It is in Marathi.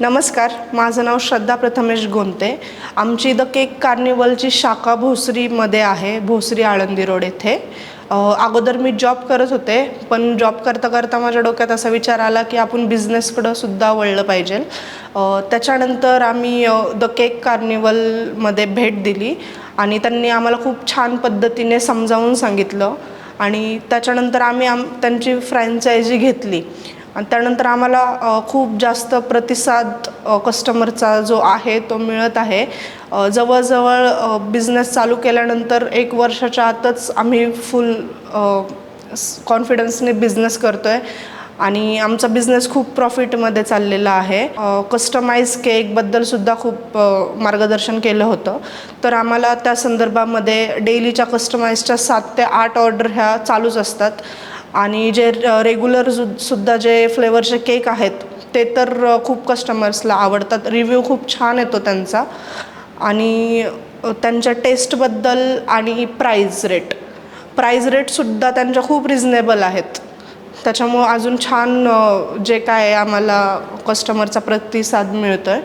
नमस्कार, माझं नाव श्रद्धा प्रथमेश गोंते। आमची द केक कार्निवलची शाखा भोसरीमध्ये आहे, भोसरी आळंदी रोड येथे। अगोदर मी जॉब करत होते, पण जॉब करता करता माझ्या डोक्यात असा विचार आला की आपण बिझनेसकडं सुद्धा वळलं पाहिजे। त्याच्यानंतर आम्ही द केक कार्निवलमध्ये भेट दिली आणि त्यांनी आम्हाला खूप छान पद्धतीने समजावून सांगितलं आणि त्याच्यानंतर आम्ही त्यांची फ्रँचायझी घेतली आणि त्यानंतर आम्हाला खूप जास्त प्रतिसाद कस्टमरचा जो आहे तो मिळत आहे। जवळजवळ बिझनेस चालू केल्यानंतर 1 वर्षाच्या आतच आम्ही फुल कॉन्फिडन्सने बिझनेस करतोय आणि आमचा बिझनेस खूप प्रॉफिटमध्ये चाललेला आहे। कस्टमाइज केकबद्दलसुद्धा खूप मार्गदर्शन केलं होतं, तर आम्हाला त्या संदर्भामध्ये डेलीच्या कस्टमाइजच्या 7 ते 8 ऑर्डर ह्या चालूच असतात आणि जे रेग्युलर सुद्धा जे फ्लेवरचे केक आहेत ते तर खूप कस्टमर्सला आवडतात। रिव्ह्यू खूप छान येतो त्यांचा आणि त्यांच्या टेस्टबद्दल आणि प्राईज रेटसुद्धा त्यांच्या खूप रिजनेबल आहेत। त्याच्यामुळं अजून छान जे काय आम्हाला कस्टमरचा प्रतिसाद मिळतो आहे।